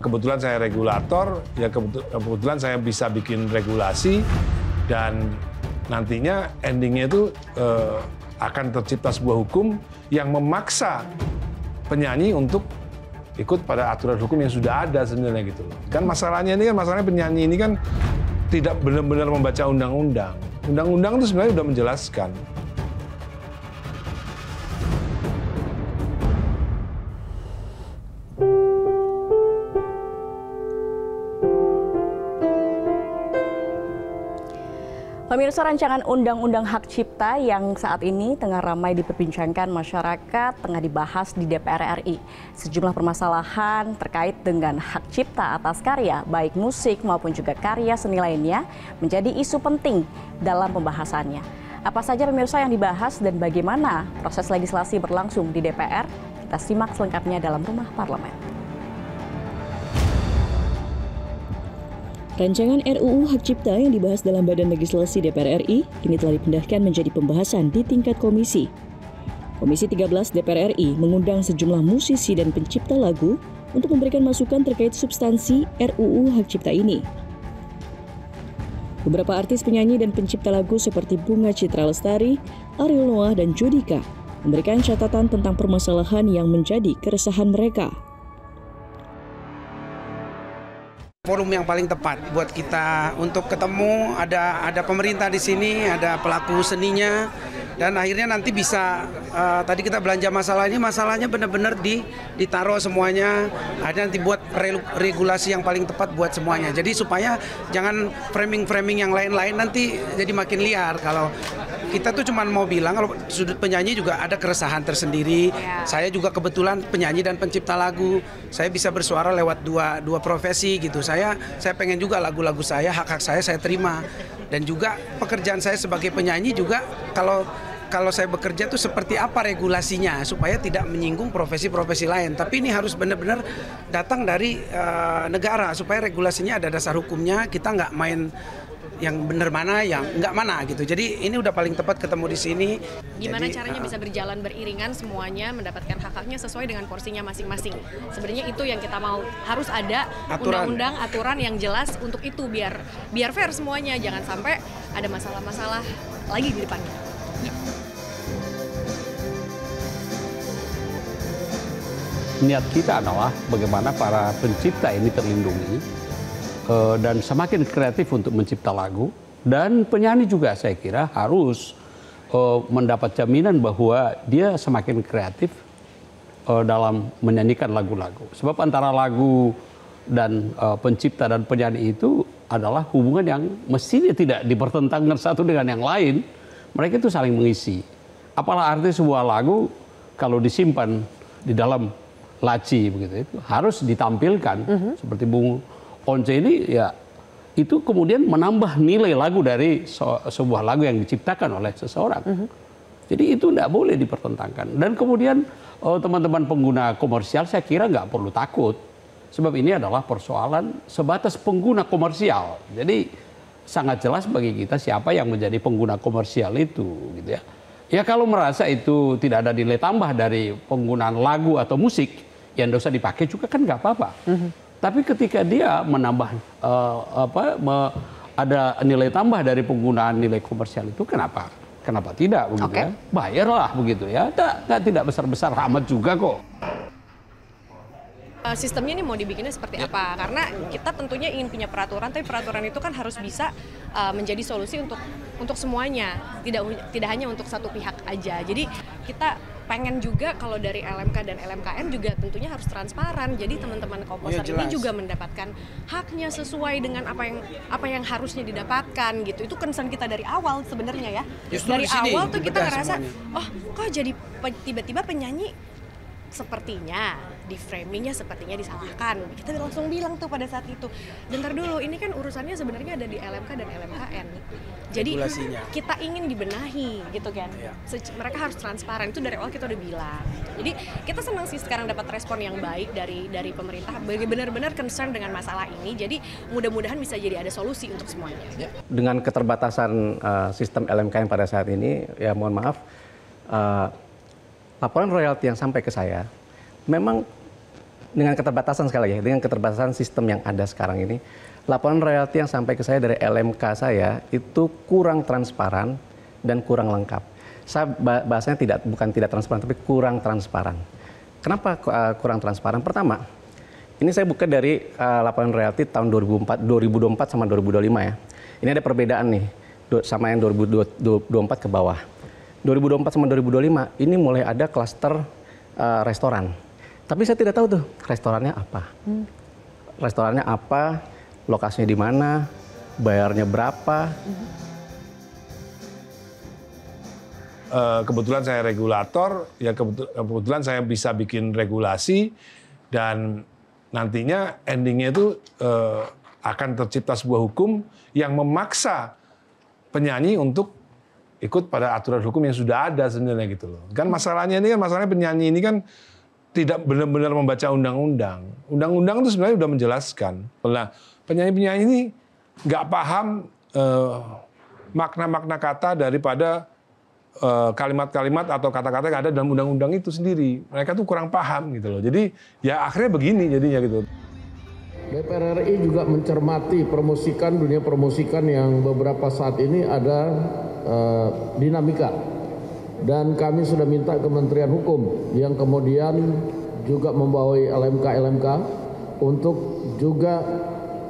kebetulan saya regulator, ya kebetulan saya bisa bikin regulasi, dan nantinya endingnya itu akan tercipta sebuah hukum yang memaksa penyanyi untuk ikut pada aturan hukum yang sudah ada sebenarnya gitu. Kan masalahnya ini kan, masalahnya penyanyi ini kan tidak benar-benar membaca undang-undang. Undang-undang itu sebenarnya sudah menjelaskan. Pemirsa, rancangan Undang-Undang Hak Cipta yang saat ini tengah ramai diperbincangkan masyarakat tengah dibahas di DPR RI. Sejumlah permasalahan terkait dengan hak cipta atas karya, baik musik maupun juga karya seni lainnya, menjadi isu penting dalam pembahasannya. Apa saja pemirsa yang dibahas dan bagaimana proses legislasi berlangsung di DPR? Kita simak selengkapnya dalam Rumah Parlemen. Rancangan RUU Hak Cipta yang dibahas dalam Badan Legislasi DPR RI kini telah dipindahkan menjadi pembahasan di tingkat komisi. Komisi 13 DPR RI mengundang sejumlah musisi dan pencipta lagu untuk memberikan masukan terkait substansi RUU Hak Cipta ini. Beberapa artis penyanyi dan pencipta lagu seperti Bunga Citra Lestari, Ariel Noah, dan Judika memberikan catatan tentang permasalahan yang menjadi keresahan mereka. Forum yang paling tepat buat kita untuk ketemu, ada pemerintah di sini, ada pelaku seninya, dan akhirnya nanti bisa tadi kita belanja masalah ini, masalahnya benar-benar ditaruh semuanya, akhirnya nanti buat regulasi yang paling tepat buat semuanya. Jadi supaya jangan framing-framing yang lain-lain nanti jadi makin liar. Kalau kita tuh cuma mau bilang kalau sudut penyanyi juga ada keresahan tersendiri. Saya juga kebetulan penyanyi dan pencipta lagu. Saya bisa bersuara lewat dua profesi gitu. Saya pengen juga lagu-lagu saya, hak-hak saya terima. Dan juga pekerjaan saya sebagai penyanyi juga kalau saya bekerja tuh seperti apa regulasinya supaya tidak menyinggung profesi-profesi lain. Tapi ini harus benar-benar datang dari negara supaya regulasinya ada dasar hukumnya. Kita nggak main yang benar mana, yang nggak mana gitu. Jadi ini udah paling tepat ketemu di sini. Gimana caranya bisa berjalan beriringan semuanya mendapatkan hak-haknya sesuai dengan porsinya masing-masing. Sebenarnya itu yang kita mau, harus ada undang-undang, aturan yang jelas untuk itu biar fair semuanya. Jangan sampai ada masalah-masalah lagi di depannya. Niat kita adalah bagaimana para pencipta ini terlindungi dan semakin kreatif untuk mencipta lagu, dan penyanyi juga saya kira harus mendapat jaminan bahwa dia semakin kreatif dalam menyanyikan lagu-lagu. Sebab antara lagu dan pencipta dan penyanyi itu adalah hubungan yang mestinya tidak dipertentangkan satu dengan yang lain. Mereka itu saling mengisi. Apalah arti sebuah lagu kalau disimpan di dalam laci begitu, itu harus ditampilkan. Seperti Bung Once ini, ya itu kemudian menambah nilai lagu dari sebuah lagu yang diciptakan oleh seseorang. Jadi itu tidak boleh dipertentangkan. Dan kemudian teman-teman pengguna komersial saya kira nggak perlu takut. Sebab ini adalah persoalan sebatas pengguna komersial. Jadi sangat jelas bagi kita siapa yang menjadi pengguna komersial itu, gitu ya. Ya kalau merasa itu tidak ada nilai tambah dari penggunaan lagu atau musik, yang tidak usah dipakai juga kan nggak apa-apa. Tapi ketika dia menambah ada nilai tambah dari penggunaan nilai komersial itu, kenapa tidak begitu ya? Bayarlah begitu ya. Tidak besar-besar amat juga kok. Sistemnya ini mau dibikinnya seperti apa? Karena kita tentunya ingin punya peraturan, tapi peraturan itu kan harus bisa menjadi solusi untuk semuanya, tidak hanya untuk satu pihak aja. Jadi kita pengen juga kalau dari LMK dan LMKN juga tentunya harus transparan. Jadi teman-teman komposer ini juga mendapatkan haknya sesuai dengan apa yang harusnya didapatkan gitu. Itu concern kita dari awal sebenarnya ya. Dari awal tuh kita ngerasa, oh kok jadi tiba-tiba penyanyi sepertinya di framingnya sepertinya disalahkan. Kita langsung bilang tuh pada saat itu. Bentar dulu, ini kan urusannya sebenarnya ada di LMK dan LMKN. Jadi kita ingin dibenahi gitu kan. Mereka harus transparan, itu dari awal kita udah bilang. Jadi kita senang sih sekarang dapat respon yang baik dari pemerintah. Benar-benar concern dengan masalah ini. Jadi mudah-mudahan bisa jadi ada solusi untuk semuanya. Dengan keterbatasan sistem LMKN pada saat ini, ya mohon maaf, laporan royalti yang sampai ke saya memang dengan keterbatasan sekali lagi, dengan keterbatasan sistem yang ada sekarang ini, laporan royalti yang sampai ke saya dari LMK saya itu kurang transparan dan kurang lengkap. Saya bahasanya bukan tidak transparan, tapi kurang transparan. Kenapa kurang transparan? Pertama, ini saya buka dari laporan royalti tahun 2024 sama 2025 ya. Ini ada perbedaan nih, sama yang 2024 ke bawah. 2024 sama 2025 ini mulai ada klaster restoran. Tapi saya tidak tahu tuh restorannya apa. Restorannya apa, lokasinya di mana, bayarnya berapa. Kebetulan saya regulator, ya kebetulan saya bisa bikin regulasi dan nantinya endingnya itu akan tercipta sebuah hukum yang memaksa penyanyi untuk ikut pada aturan hukum yang sudah ada sebenarnya gitu loh. Kan masalahnya ini kan masalahnya penyanyi ini kan tidak benar-benar membaca undang-undang. Undang-undang itu sebenarnya sudah menjelaskan. Nah, penyanyi-penyanyi ini nggak paham makna-makna kata daripada kalimat-kalimat atau kata-kata yang ada dalam undang-undang itu sendiri. Mereka tuh kurang paham gitu loh. Jadi ya akhirnya begini jadinya gitu. DPR RI juga mencermati dunia promosikan yang beberapa saat ini ada dinamika. Dan kami sudah minta Kementerian Hukum yang kemudian juga membawai LMK untuk juga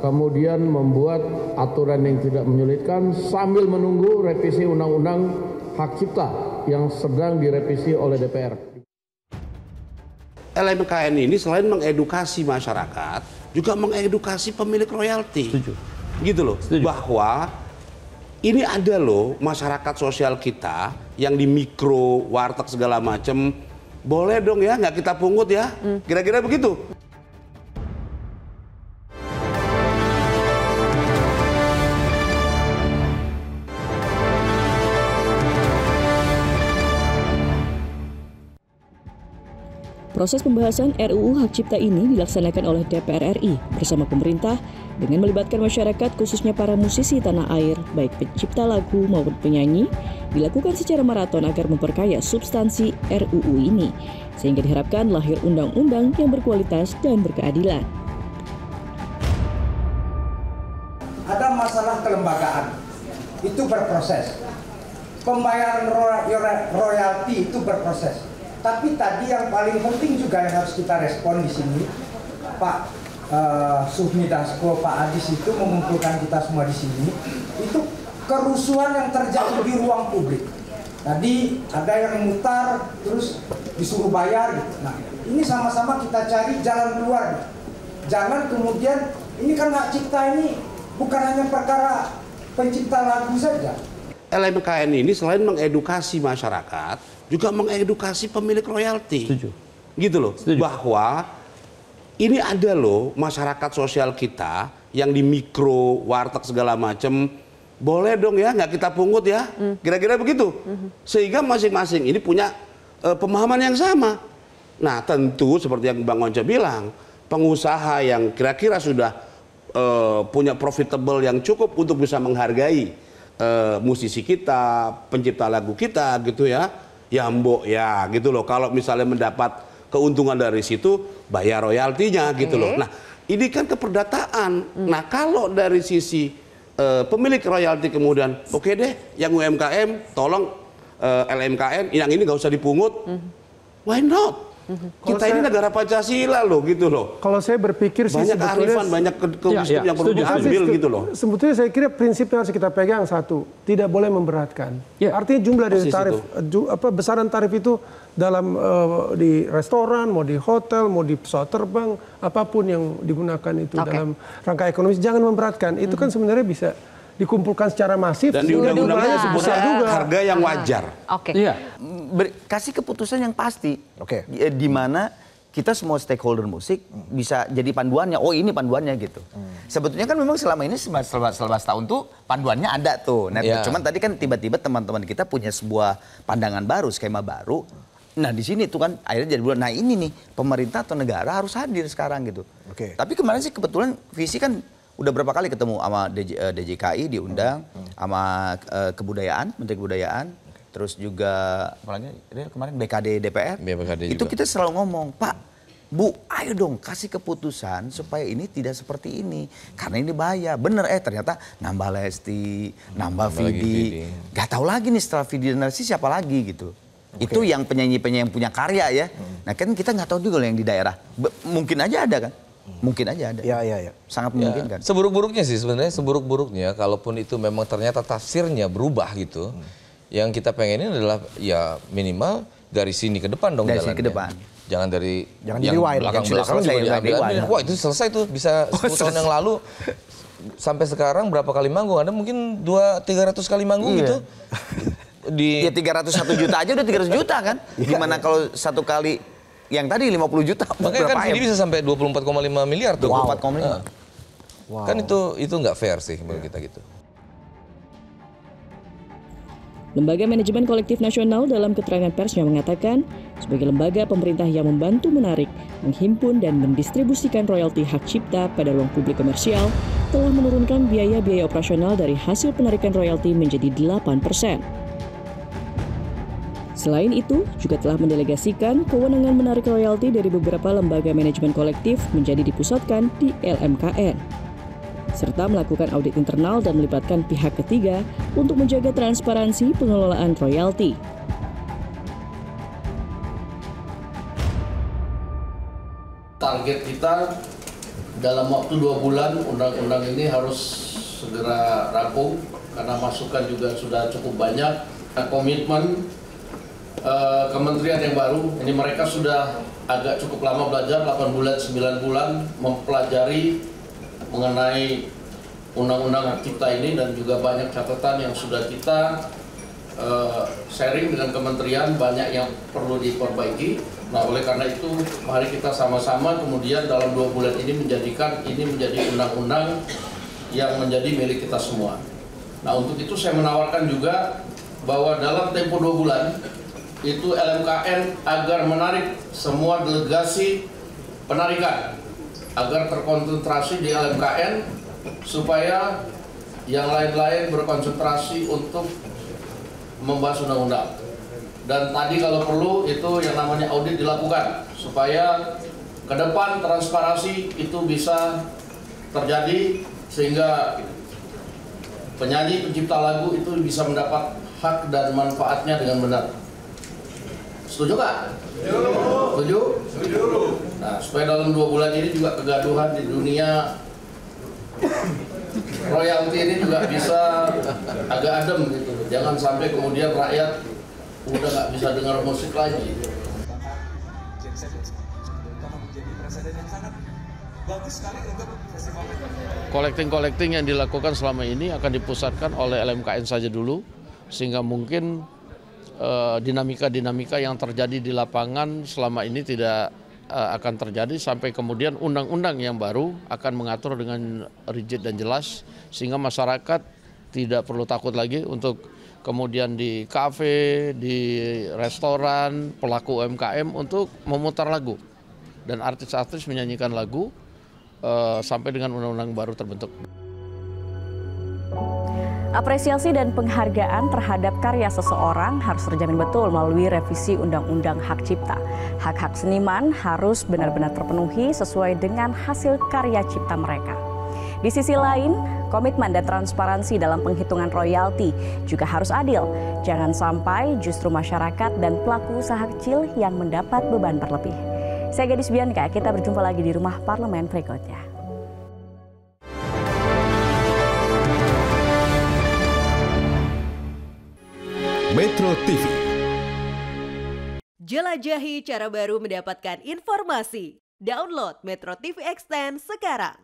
kemudian membuat aturan yang tidak menyulitkan sambil menunggu revisi Undang-Undang Hak Cipta yang sedang direvisi oleh DPR. LMKN ini selain mengedukasi masyarakat, juga mengedukasi pemilik royalti. Setuju. Gitu loh. Setuju. Bahwa ini ada loh masyarakat sosial kita yang di mikro, warteg segala macam. Boleh dong ya, nggak kita pungut ya. Kira-kira begitu. Proses pembahasan RUU Hak Cipta ini dilaksanakan oleh DPR RI bersama pemerintah dengan melibatkan masyarakat khususnya para musisi tanah air, baik pencipta lagu maupun penyanyi, dilakukan secara maraton agar memperkaya substansi RUU ini, sehingga diharapkan lahir undang-undang yang berkualitas dan berkeadilan. Ada masalah kelembagaan, itu berproses. Pembayaran royalti itu berproses. Tapi tadi yang paling penting juga yang harus kita respon di sini, Pak Sufmi Dasko, Pak Adis itu mengumpulkan kita semua di sini, itu kerusuhan yang terjadi di ruang publik. Tadi ada yang mutar, terus disuruh bayar. Gitu. Nah, ini sama-sama kita cari jalan keluar. Jangan kemudian, ini kan hak cipta ini bukan hanya perkara pencipta lagu saja. LMKN ini selain mengedukasi masyarakat, juga mengedukasi pemilik royalti. Setuju. Gitu loh. Setuju. Bahwa ini ada loh masyarakat sosial kita yang di mikro, warteg segala macam. Boleh dong ya, nggak kita pungut ya. Kira-kira begitu. Sehingga masing-masing ini punya pemahaman yang sama. Nah tentu seperti yang Bang Once bilang, pengusaha yang kira-kira sudah punya profitable yang cukup untuk bisa menghargai musisi kita, pencipta lagu kita gitu ya. Ya mbok ya gitu loh. Kalau misalnya mendapat keuntungan dari situ, bayar royaltinya gitu loh. Nah ini kan keperdataan. Nah kalau dari sisi pemilik royalti kemudian oke deh yang UMKM tolong LMKN yang ini nggak usah dipungut, why not? Kita ini negara Pancasila loh gitu loh. Kalau saya berpikir sih banyak sebetulnya kearifan, banyak kewisdom yang perlu diambil gitu loh. Sebetulnya saya kira prinsip yang harus kita pegang satu, tidak boleh memberatkan. Artinya jumlah dari tarif, besaran tarif itu dalam di restoran, mau di hotel, mau di pesawat terbang, apapun yang digunakan itu dalam rangka ekonomis, jangan memberatkan. Itu kan sebenarnya bisa dikumpulkan secara masif dan di undang-undangnya sebutnya harga yang wajar. Iya. Kasih keputusan yang pasti. Di mana kita semua stakeholder musik bisa jadi panduannya. Oh ini panduannya gitu. Sebetulnya kan memang selama ini selama setahun tuh panduannya ada tuh. Nah, cuman tadi kan tiba-tiba teman-teman kita punya sebuah pandangan baru, skema baru. Nah di sini tuh kan akhirnya jadi bulan. Nah ini nih pemerintah atau negara harus hadir sekarang gitu. Tapi kemarin sih kebetulan visi kan udah berapa kali ketemu sama DJKI diundang, sama kebudayaan, Menteri Kebudayaan, terus juga apalagi kemarin BKD DPR. Itu kita selalu ngomong, Pak, Bu, ayo dong kasih keputusan supaya ini tidak seperti ini. Karena ini bahaya. Bener, ternyata nambah Lesti, nambah Vidi. Gak tahu lagi nih setelah Vidi dan Lesti siapa lagi gitu. Itu yang penyanyi-penyanyi yang punya karya ya. Nah kan kita nggak tahu juga yang di daerah. Mungkin aja ada kan? Mungkin aja ada. Ya. Sangat memungkinkan. Seburuk-buruknya sih sebenarnya, seburuk-buruknya kalaupun itu memang ternyata tafsirnya berubah gitu. Yang kita pengenin adalah ya minimal dari sini ke depan dong jalannya. Dari sini ke depan. Jangan dari yang belakang-belakang juga diambil. Wah itu selesai tuh bisa 10 tahun yang lalu. Sampai sekarang berapa kali manggung? Ada mungkin 200-300 kali manggung gitu. Ya 301 juta aja udah 300 juta kan? Gimana kalau satu kali yang tadi 50 juta? Makanya kan Vidi bisa sampai 24,5 miliar tuh. 24,5. Wow. Kan itu nggak fair sih menurut kita gitu. Lembaga Manajemen Kolektif Nasional dalam keterangan persnya mengatakan, sebagai lembaga pemerintah yang membantu menarik, menghimpun dan mendistribusikan royalti hak cipta pada ruang publik komersial, telah menurunkan biaya-biaya operasional dari hasil penarikan royalti menjadi 8%. Selain itu, juga telah mendelegasikan kewenangan menarik royalti dari beberapa lembaga manajemen kolektif menjadi dipusatkan di LMKN. Serta melakukan audit internal dan melibatkan pihak ketiga untuk menjaga transparansi pengelolaan royalti. Target kita dalam waktu 2 bulan undang-undang ini harus segera rampung karena masukan juga sudah cukup banyak. Komitmen kementerian yang baru, ini mereka sudah agak cukup lama belajar, 8 bulan, 9 bulan mempelajari mengenai undang-undang hak cipta ini dan juga banyak catatan yang sudah kita sharing dengan kementerian, banyak yang perlu diperbaiki. Nah oleh karena itu mari kita sama-sama kemudian dalam 2 bulan ini menjadikan ini menjadi undang-undang yang menjadi milik kita semua. Nah untuk itu saya menawarkan juga bahwa dalam tempo 2 bulan itu LMKN agar menarik semua delegasi penarikan agar terkonsentrasi di LMKN supaya yang lain-lain berkonsentrasi untuk membahas undang-undang. Dan tadi kalau perlu itu yang namanya audit dilakukan supaya ke depan transparansi itu bisa terjadi sehingga penyanyi pencipta lagu itu bisa mendapat hak dan manfaatnya dengan benar. Setuju nggak? Setuju? Setuju. Nah, supaya dalam 2 bulan ini juga kegaduhan di dunia royalti ini juga bisa agak adem gitu. Jangan sampai kemudian rakyat udah nggak bisa dengar musik lagi. Collecting yang dilakukan selama ini akan dipusatkan oleh LMKN saja dulu, sehingga mungkin dinamika-dinamika yang terjadi di lapangan selama ini tidak akan terjadi sampai kemudian undang-undang yang baru akan mengatur dengan rigid dan jelas sehingga masyarakat tidak perlu takut lagi untuk kemudian di kafe, di restoran, pelaku UMKM untuk memutar lagu dan artis-artis menyanyikan lagu sampai dengan undang-undang baru terbentuk. Apresiasi dan penghargaan terhadap karya seseorang harus terjamin betul melalui revisi Undang-Undang Hak Cipta. Hak-hak seniman harus benar-benar terpenuhi sesuai dengan hasil karya cipta mereka. Di sisi lain, komitmen dan transparansi dalam penghitungan royalti juga harus adil. Jangan sampai justru masyarakat dan pelaku usaha kecil yang mendapat beban berlebih. Saya Gadis Bianca, kita berjumpa lagi di Rumah Parlemen berikutnya. Metro TV. Jelajahi cara baru mendapatkan informasi. Download Metro TV Extend sekarang.